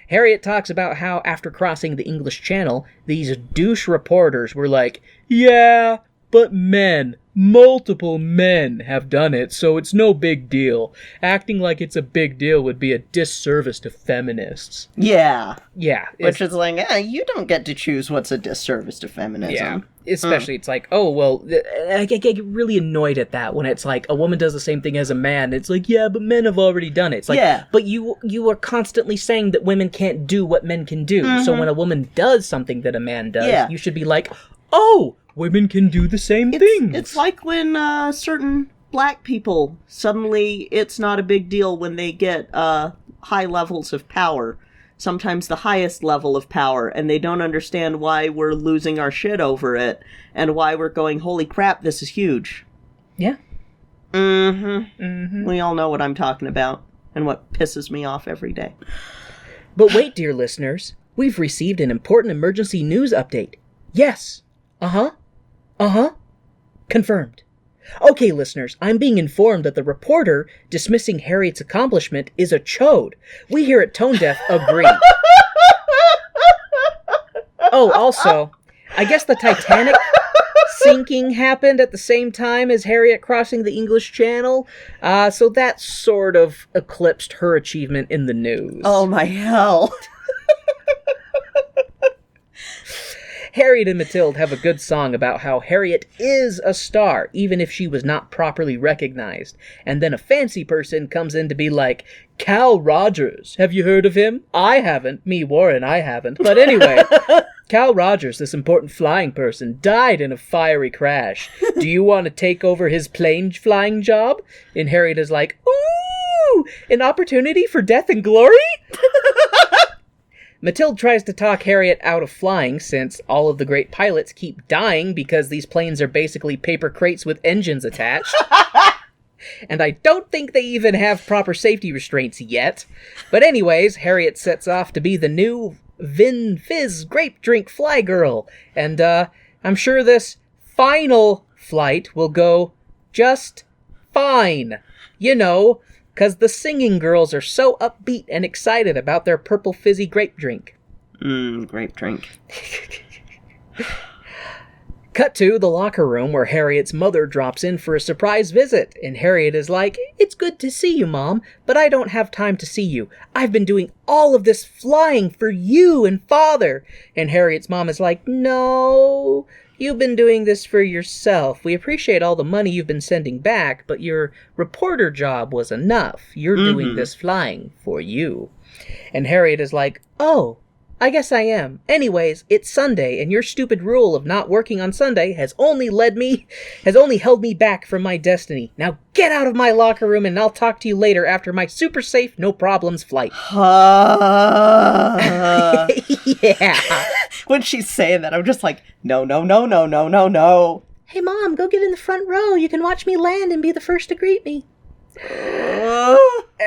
Harriet talks about how, after crossing the English Channel, these douche reporters were like, yeah, but multiple men have done it, so it's no big deal. Acting like it's a big deal would be a disservice to feminists. Yeah. Yeah. Which is like, you don't get to choose what's a disservice to feminism. Yeah. Especially, it's like, oh, well, I get really annoyed at that when it's like, a woman does the same thing as a man. It's like, yeah, but men have already done it. It's like, but you are constantly saying that women can't do what men can do. So when a woman does something that a man does, you should be like, oh, women can do the same thing. It's like when certain black people, suddenly it's not a big deal when they get high levels of power. Sometimes the highest level of power, and they don't understand why we're losing our shit over it, and why we're going, holy crap, this is huge. Yeah. We all know what I'm talking about, and what pisses me off every day. But wait, dear listeners, we've received an important emergency news update. Yes. Confirmed. Okay, listeners, I'm being informed that the reporter dismissing Harriet's accomplishment is a chode. We here at Tone Deaf agree. Oh, also, I guess the Titanic sinking happened at the same time as Harriet crossing the English Channel, so that sort of eclipsed her achievement in the news. Oh my hell. Harriet and Matilde have a good song about how Harriet is a star, even if she was not properly recognized. And then a fancy person comes in to be like, Cal Rogers, have you heard of him? I haven't. Me, Warren, I haven't. But anyway, Cal Rogers, this important flying person, died in a fiery crash. Do you want to take over his plane flying job? And Harriet is like, ooh, an opportunity for death and glory? Matilde tries to talk Harriet out of flying since all of the great pilots keep dying because these planes are basically paper crates with engines attached. And I don't think they even have proper safety restraints yet. But anyways, Harriet sets off to be the new Vin Fizz grape drink fly girl. And I'm sure this final flight will go just fine. You know, because the singing girls are so upbeat and excited about their purple fizzy grape drink. Grape drink. Cut to the locker room where Harriet's mother drops in for a surprise visit, and Harriet is like, "It's good to see you, Mom, but I don't have time to see you. I've been doing all of this flying for you and Father." And Harriet's mom is like, "No, you've been doing this for yourself. We appreciate all the money you've been sending back, but your reporter job was enough. You're doing this flying for you." And Harriet is like, "Oh, I guess I am. Anyways, it's Sunday, and your stupid rule of not working on Sunday has only held me back from my destiny. Now get out of my locker room, and I'll talk to you later after my super safe, no problems flight." Yeah. When she's saying that, I'm just like, no, no, no, no, no, no, no. "Hey, Mom, go get in the front row. You can watch me land and be the first to greet me."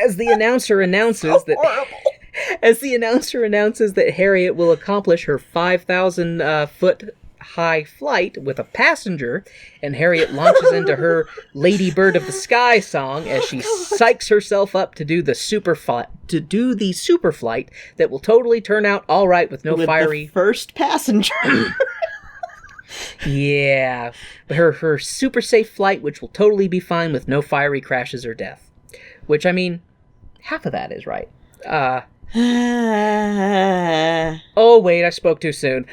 As the announcer announces that... Horrible. As the announcer announces that Harriet will accomplish her 5,000 foot high flight with a passenger, and Harriet launches into her Lady Bird of the Sky song as she psychs herself up to do the super flight that will totally turn out all right with no fiery the first passenger. Yeah, her super safe flight, which will totally be fine with no fiery crashes or death. Which, I mean, half of that is right. Oh, wait, I spoke too soon.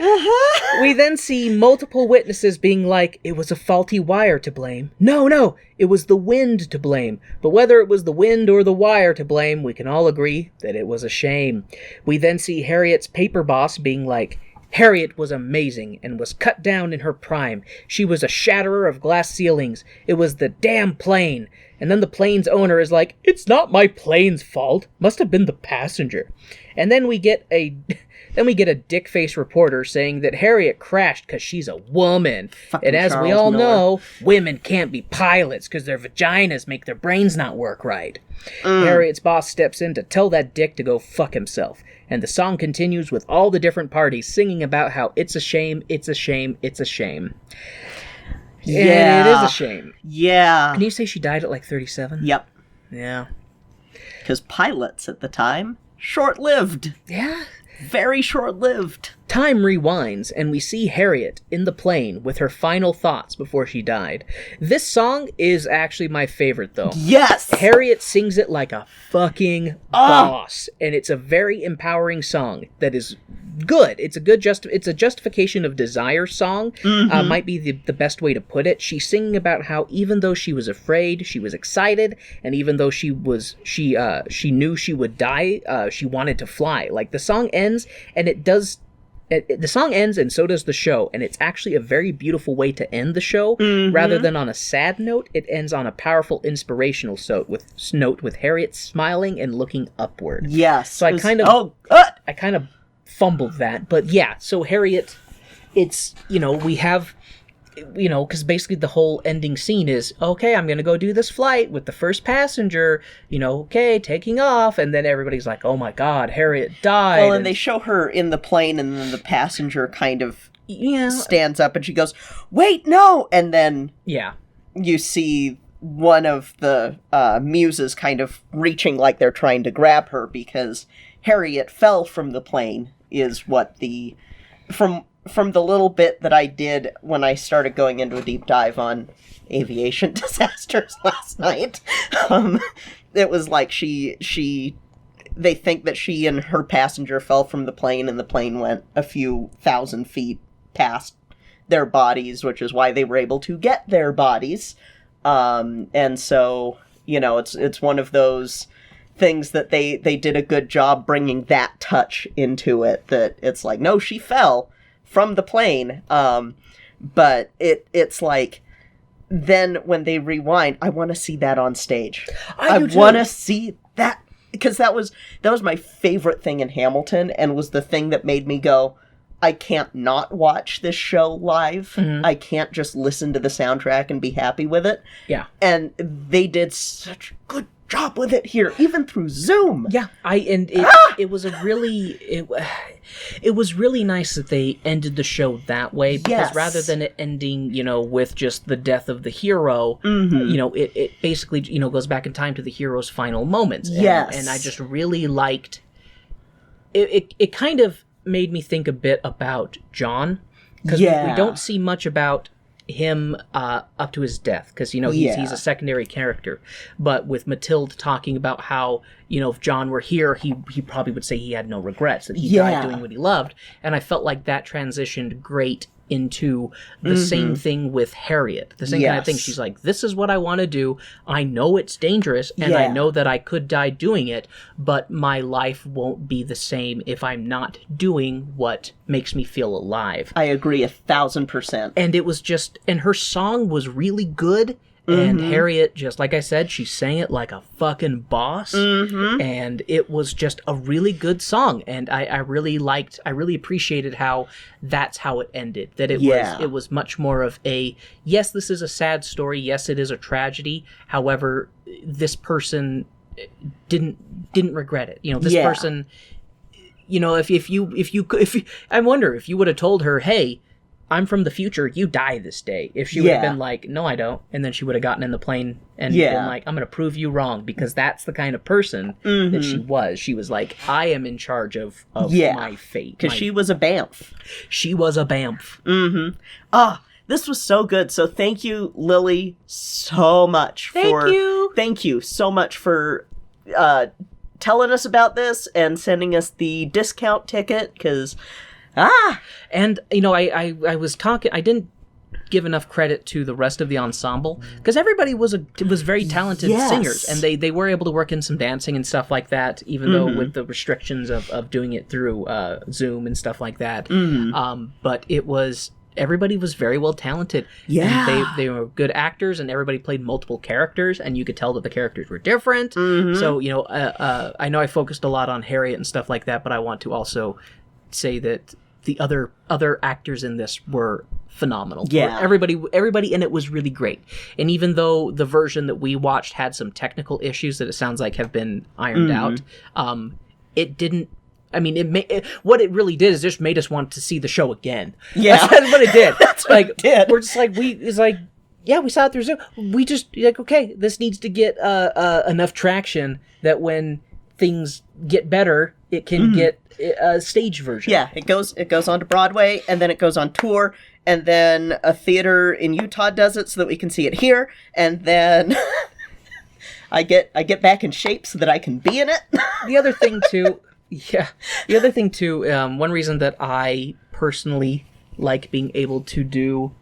We then see multiple witnesses being like, "It was a faulty wire to blame." No, it was the wind to blame. But whether it was the wind or the wire to blame, we can all agree that it was a shame. We then see Harriet's paper boss being like, "Harriet was amazing and was cut down in her prime. She was a shatterer of glass ceilings. It was the damn plane." And then the plane's owner is like, "It's not my plane's fault. Must have been the passenger." And then we get a dick-faced reporter saying that Harriet crashed because she's a woman. Fucking and as Charles we all Miller. know, women can't be pilots because their vaginas make their brains not work right. Harriet's boss steps in to tell that dick to go fuck himself. And the song continues with all the different parties singing about how it's a shame, it's a shame, it's a shame. Yeah. And it is a shame. Yeah. Can you say she died at like 37? Yep. Yeah. Because pilots at the time, short-lived. Yeah. Very short-lived. Time rewinds, and we see Harriet in the plane with her final thoughts before she died. This song is actually my favorite, though. Yes! Harriet sings it like a fucking boss, and it's a very empowering song that is good. It's a justification of desire song, might be the best way to put it. She's singing about how even though she was afraid, she was excited, and even though she knew she would die, she wanted to fly. Like, the song ends, and the song ends, and so does the show, and it's actually a very beautiful way to end the show. Rather than on a sad note, it ends on a powerful, inspirational note with Harriet smiling and looking upward. Yes. So I kind of fumbled that, but yeah, so Harriet, it's, we have, because basically the whole ending scene is, okay, I'm going to go do this flight with the first passenger, okay, taking off, and then everybody's like, oh my god, Harriet died. Well, and they show her in the plane, and then the passenger kind of stands up, and she goes, "Wait, no!" And then you see one of the muses kind of reaching like they're trying to grab her, because Harriet fell from the plane, is what from the little bit that I did when I started going into a deep dive on aviation disasters last night. It was like they think that she and her passenger fell from the plane, and the plane went a few thousand feet past their bodies, which is why they were able to get their bodies. And so, it's one of those things that they did a good job bringing that touch into it, that it's like, no, she fell, from the plane. But it's like, then when they rewind, I want to see that on stage. I want to see that, because that was my favorite thing in Hamilton, and was the thing that made me go, I can't not watch this show live. Mm-hmm. I can't just listen to the soundtrack and be happy with it. Yeah. And they did such a good job with it here, even through Zoom. Yeah. It was it was really nice that they ended the show that way, because rather than it ending, with just the death of the hero, mm-hmm. It basically, goes back in time to the hero's final moments. And I just really liked it. It kind of made me think a bit about John, because we don't see much about him up to his death, because he's a secondary character. But with Mathilde talking about how if John were here, he probably would say he had no regrets, that he died doing what he loved, and I felt like that transitioned great into the mm-hmm. same thing with Harriet. The same kind of thing. She's like, this is what I want to do. I know it's dangerous, and I know that I could die doing it, but my life won't be the same if I'm not doing what makes me feel alive. I agree 1,000%. And it was just, and her song was really good. And mm-hmm. Harriet, just like I said, she sang it like a fucking boss. Mm-hmm. And it was just a really good song. And I really appreciated how that's how it ended. That it was much more of a, yes, this is a sad story. Yes, it is a tragedy. However, this person didn't regret it. This person, if I wonder if you would have told her, hey, I'm from the future, you die this day. If she would have been like, no, I don't. And then she would have gotten in the plane and been like, I'm going to prove you wrong, because that's the kind of person mm-hmm. that she was. She was like, I am in charge of my fate. Because she was a BAMF. She was a BAMF. Mm-hmm. This was so good. So thank you, Lily, so much. Thank you so much for telling us about this and sending us the discount ticket, because... And, I was talking, I didn't give enough credit to the rest of the ensemble, because everybody was very talented singers, and they were able to work in some dancing and stuff like that, even mm-hmm. though with the restrictions of doing it through Zoom and stuff like that. Mm-hmm. But everybody was very well talented. Yeah. And they were good actors, and everybody played multiple characters, and you could tell that the characters were different. Mm-hmm. So, I know I focused a lot on Harriet and stuff like that, but I want to also say that the other actors in this were phenomenal. Yeah. Everybody in it was really great. And even though the version that we watched had some technical issues that it sounds like have been ironed mm-hmm. out, it didn't. I mean, what it really did is just made us want to see the show again. Yeah, that's what it did. That's what it did. We're just like, we saw it through Zoom. We just okay, this needs to get enough traction that when things get better, it can mm-hmm. get a stage version. Yeah, it goes on to Broadway, and then it goes on tour, and then a theater in Utah does it so that we can see it here, and then I get back in shape so that I can be in it. The other thing too, one reason that I personally like being able to do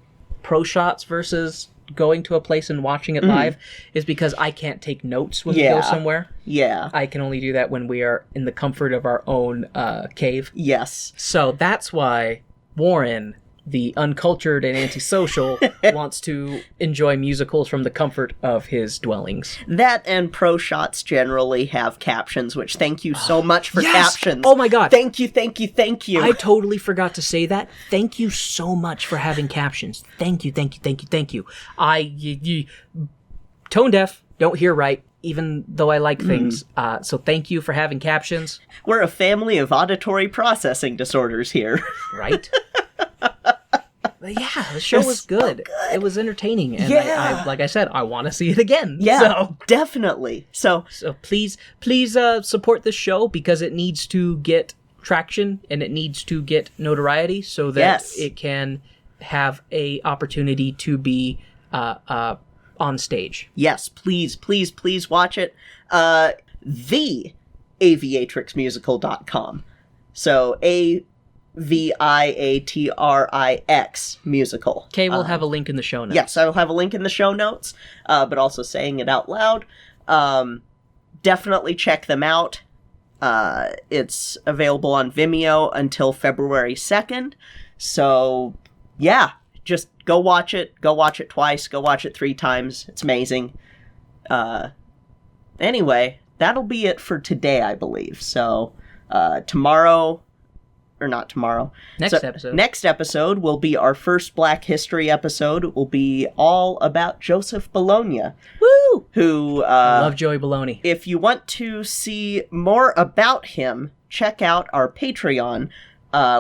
pro shots versus going to a place and watching it live is because I can't take notes when we go somewhere. Yeah. I can only do that when we are in the comfort of our own cave. Yes. So that's why Warren, the uncultured and antisocial, wants to enjoy musicals from the comfort of his dwellings. That and pro shots generally have captions, which thank you so much for captions. Oh my god. Thank you. I totally forgot to say that. Thank you so much for having captions. Thank you. Tone deaf, don't hear right, even though I like things. So thank you for having captions. We're a family of auditory processing disorders here. Right? But yeah, the show was good. So good. It was entertaining. And I like I said, I want to see it again. Yeah, so, definitely. So please support this show, because it needs to get traction and it needs to get notoriety so that it can have a opportunity to be on stage. Yes, please watch it. The Aviatrixmusical.com. So Aviatrix musical. Okay, we'll have a link in the show notes. Yes, I will have a link in the show notes, but also saying it out loud. Definitely check them out. It's available on Vimeo until February 2nd. So, yeah, just go watch it. Go watch it twice. Go watch it 3 times. It's amazing. Anyway, that'll be it for today, I believe. So, tomorrow... Or not tomorrow. Next episode will be our first Black History episode. It will be all about Joseph Bologna. Woo! Who... I love Joey Bologna. If you want to see more about him, check out our Patreon.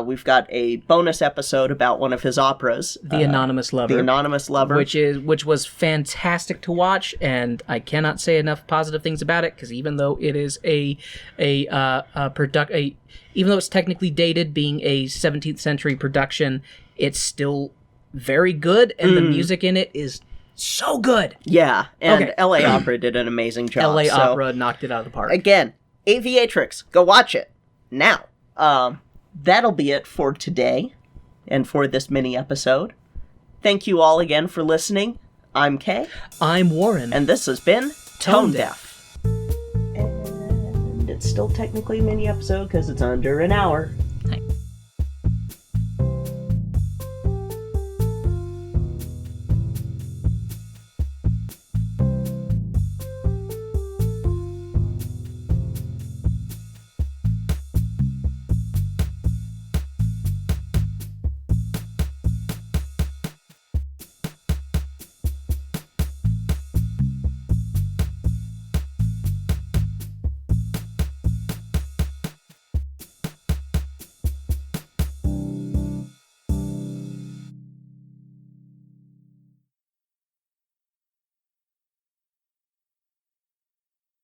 We've got a bonus episode about one of his operas. The Anonymous Lover. The Anonymous Lover. Which was fantastic to watch, and I cannot say enough positive things about it, because even though it is even though it's technically dated, being a 17th century production, it's still very good, and the music in it is so good. Yeah, and LA Opera did an amazing job. LA Opera knocked it out of the park. Again, Aviatrix, go watch it now. That'll be it for today and for this mini episode. Thank you all again for listening. I'm Kay. I'm Warren. And this has been Tone Deaf. And it's still technically a mini episode because it's under an hour.